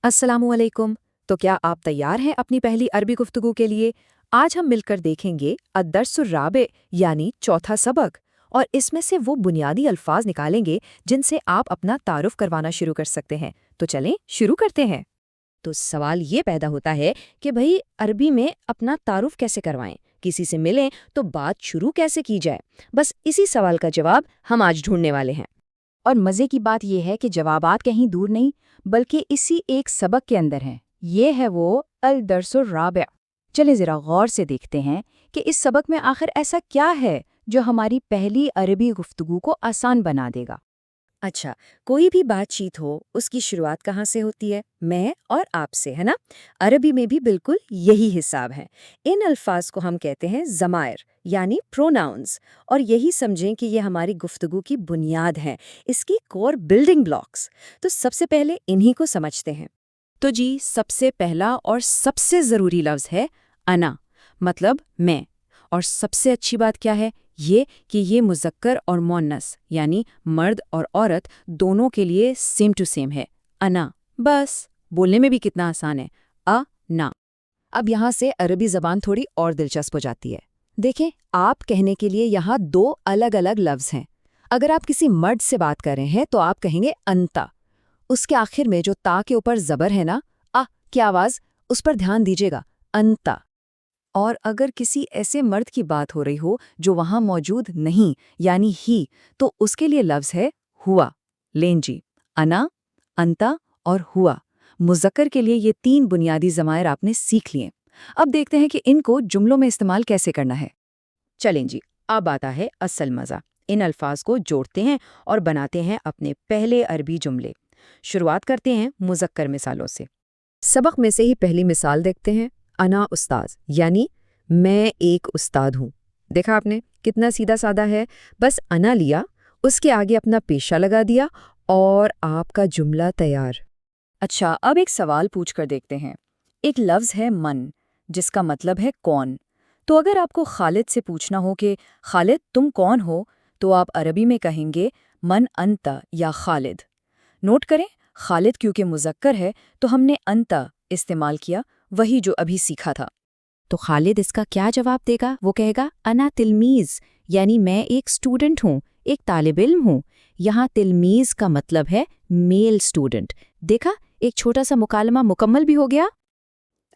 अस्सलाम वालेकुम। तो क्या आप तैयार हैं अपनी पहली अरबी गुफ्तगू के लिए? आज हम मिलकर देखेंगे अद्दर्सुर राबे यानी चौथा सबक, और इसमें से वो बुनियादी अल्फाज निकालेंगे जिनसे आप अपना तारुफ करवाना शुरू कर सकते हैं। तो चलें शुरू करते हैं। तो सवाल ये पैदा होता है कि भाई अरबी में अपना तारुफ कैसे करवाएं, किसी से मिलें तो बात शुरू कैसे की जाए। बस इसी सवाल का जवाब हम आज ढूंढने वाले हैं। और मज़े की बात यह है कि जवाबात कहीं दूर नहीं बल्कि इसी एक सबक के अंदर हैं। ये है वो अल दर्सुर राबिअ। चले ज़रा गौर से देखते हैं कि इस सबक में आखिर ऐसा क्या है जो हमारी पहली अरबी गुफ्तगू को आसान बना देगा। अच्छा, कोई भी बातचीत हो उसकी शुरुआत कहाँ से होती है? मैं और आपसे, है ना? अरबी में भी बिल्कुल यही हिसाब है। इन अल्फाज को हम कहते हैं ज़मायर यानी प्रोनाउंस, और यही समझें कि ये हमारी गुफ्तगू की बुनियाद हैं, इसकी कोर बिल्डिंग ब्लॉक्स। तो सबसे पहले इन्हीं को समझते हैं। तो जी, सबसे पहला और सबसे ज़रूरी लफ्ज़ है अना, मतलब मैं। और सबसे अच्छी बात क्या है? ये कि ये मुज़क्कर और मुअन्नस यानी मर्द और औरत दोनों के लिए सेम टू सेम है। अना, बस बोलने में भी कितना आसान है, अ ना। अब यहाँ से अरबी ज़बान थोड़ी और दिलचस्प हो जाती है। देखें, आप कहने के लिए यहाँ दो अलग अलग लफ्ज़ हैं। अगर आप किसी मर्द से बात कर रहे हैं तो आप कहेंगे अंता। उसके आखिर में जो ता के ऊपर ज़बर है ना, की आवाज़, उस पर ध्यान दीजिएगा, अंता। और अगर किसी ऐसे मर्द की बात हो रही हो जो वहां मौजूद नहीं यानी ही, तो उसके लिए लफ्ज़ है हुआ। लें जी, अना, अंता और हुआ। मुज़क्कर के लिए ये तीन बुनियादी ज़मायर आपने सीख लिए। अब देखते हैं कि इनको जुमलों में इस्तेमाल कैसे करना है। चलें जी, अब आता है असल मज़ा। इन अल्फाज को जोड़ते हैं और बनाते हैं अपने पहले अरबी जुमले। शुरुआत करते हैं मुज़क्कर मिसालों से। सबक में से ही पहली मिसाल देखते हैं। अना उस्ताद यानी मैं एक उस्ताद हूँ। देखा आपने, कितना सीधा साधा है। बस अना लिया, उसके आगे अपना पेशा लगा दिया और आपका जुमला तैयार। अच्छा, अब एक सवाल पूछ कर देखते हैं। एक लफ्ज़ है मन, जिसका मतलब है कौन। तो अगर आपको खालिद से पूछना हो कि खालिद तुम कौन हो, तो आप अरबी में कहेंगे मन अंता या खालिद। नोट करें, खालिद क्योंकि मुज़क्कर है तो हमने अंता इस्तेमाल किया, वही जो अभी सीखा था। तो खालिद इसका क्या जवाब देगा? वो कहेगा अना तिलमीज़, यानी मैं एक स्टूडेंट हूँ, एक तालिब इल्म हूँ। यहाँ तिलमीज़ का मतलब है मेल स्टूडेंट। देखा, एक छोटा सा मुकालमा मुकम्मल भी हो गया।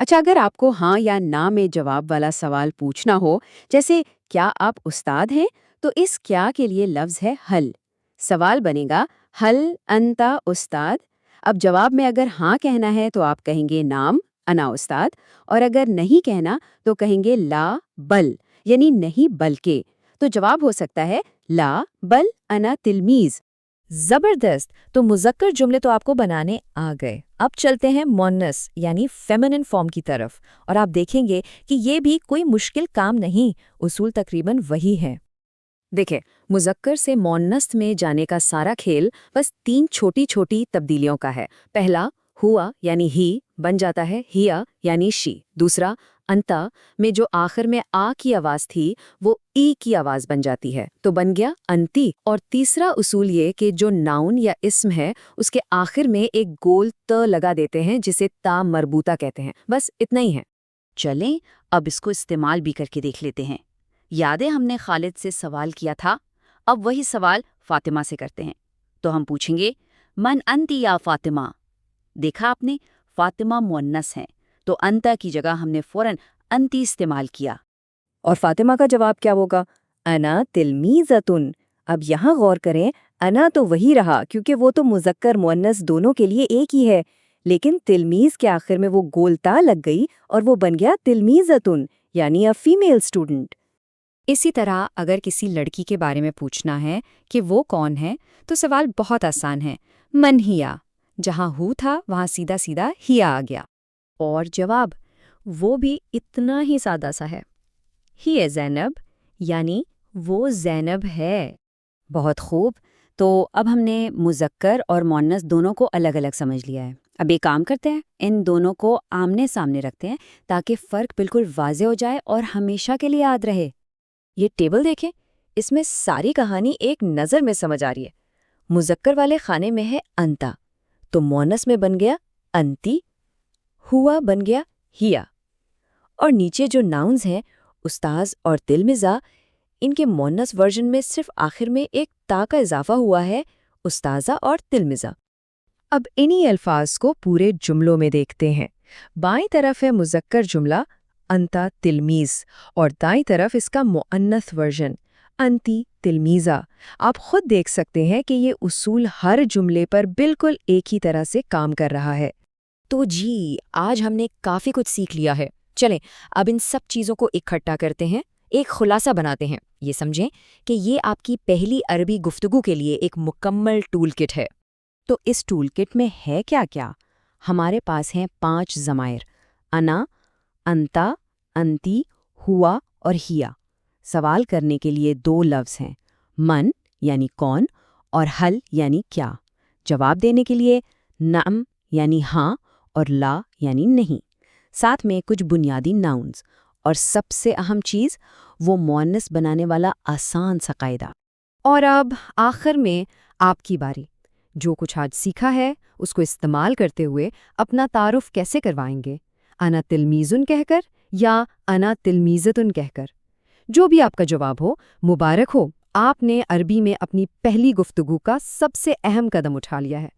अच्छा, अगर आपको हाँ या ना में जवाब वाला सवाल पूछना हो, जैसे क्या आप उस्ताद हैं, तो इस क्या के लिए लफ्ज़ है हल। सवाल बनेगा हल अंता उस्ताद। अब जवाब में अगर हाँ कहना है तो आप कहेंगे नाम अना उस्ताद, और अगर नहीं कहना तो कहेंगे ला बल, यानी नहीं बल्कि। तो जवाब हो सकता है ला बल अना तिलमीज़। जबरदस्त। तो मुज़क्कर जुमले तो आपको बनाने आ गए। अब चलते हैं मुअन्नस यानी फेमिनिन फॉर्म की तरफ, और आप देखेंगे कि ये भी कोई मुश्किल काम नहीं, उसूल तकरीबन वही है। देखें, मुज़क्कर से मुअन्नस में जाने का सारा खेल बस तीन छोटी छोटी तब्दीलियों का है। पहला, हुआ यानी ही बन जाता है हिया यानी शी। दूसरा, अंता में जो आखिर में आ की आवाज़ थी वो ई की आवाज़ बन जाती है, तो बन गया अंती। और तीसरा उसूल ये कि जो नाउन या इस्म है उसके आखिर में एक गोल त लगा देते हैं जिसे ता मरबूता कहते हैं। बस इतना ही है। चलें, अब इसको इस्तेमाल भी करके देख लेते हैं। यादें हमने खालिद से सवाल किया था, अब वही सवाल फातिमा से करते हैं। तो हम पूछेंगे मन अंती या फातिमा। देखा आपने, फातिमा मुअन्नस है तो अंता की जगह हमने फौरन अंती इस्तेमाल किया। और फातिमा का जवाब क्या होगा? अना तिलमीज़तुन। अब यहाँ गौर करें, अना तो वही रहा क्योंकि वो तो मुज़क्कर मुअन्नस दोनों के लिए एक ही है, लेकिन तिलमीज़ के आखिर में वो गोलता लग गई और वो बन गया तिलमीज़तुन, यानी अ फीमेल स्टूडेंट। इसी तरह अगर किसी लड़की के बारे में पूछना है कि वो कौन है, तो सवाल बहुत आसान है, मन हिया। जहाँ हु था वहाँ सीधा सीधा हिया आ गया। और जवाब वो भी इतना ही सादा सा है, ही है ज़ैनब, यानी वो ज़ैनब है। बहुत खूब। तो अब हमने मुज़क्कर और मुअन्नस दोनों को अलग अलग समझ लिया है। अब एक काम करते हैं, इन दोनों को आमने सामने रखते हैं ताकि फ़र्क बिल्कुल वाज़े हो जाए और हमेशा के लिए याद रहे। ये टेबल देखें, इसमें सारी कहानी एक नज़र में समझ आ रही है। मुज़क्कर वाले खाने में है अंता, तो मुअन्नस में बन गया अंती, हुआ बन गया हिया। और नीचे जो नाउन्स हैं, उस्ताज और तिलमिज़ा, इनके मुअन्नस वर्जन में सिर्फ आखिर में एक ता का इजाफा हुआ है, उस्ताजा और तिलमिज़ा। अब इन्हीं अल्फाज को पूरे जुमलों में देखते हैं। बाईं तरफ है मुज़क्कर जुमला अंता तिलमीज़ और दाईं तरफ इसका मुअन्नस वर्जन अंती तिलमीज़ा। आप खुद देख सकते हैं कि ये उसूल हर जुमले पर बिल्कुल एक ही तरह से काम कर रहा है। तो जी, आज हमने काफ़ी कुछ सीख लिया है। चलें, अब इन सब चीज़ों को इकट्ठा करते हैं, एक खुलासा बनाते हैं। ये समझें कि ये आपकी पहली अरबी गुफ्तगू के लिए एक मुकम्मल टूल किट है। तो इस टूल किट में है क्या क्या? हमारे पास हैं 5 ज़माइर, अना, अंता, अंती, हुआ और हिया। सवाल करने के लिए 2 लफ्ज़ हैं, मन यानी कौन और हल यानी क्या। जवाब देने के लिए नअम यानी हाँ और ला यानी नहीं। साथ में कुछ बुनियादी नाउन्स और सबसे अहम चीज़, वो मुअन्नस बनाने वाला आसान सा कायदा। और अब आखिर में आपकी बारी। जो कुछ आज सीखा है उसको इस्तेमाल करते हुए अपना तारुफ कैसे करवाएंगे? अना तिलमीज़ुन कहकर या अना तिलमीज़तुन कहकर? जो भी आपका जवाब हो, मुबारक हो, आपने अरबी में अपनी पहली गुफ्तगू का सबसे अहम कदम उठा लिया है।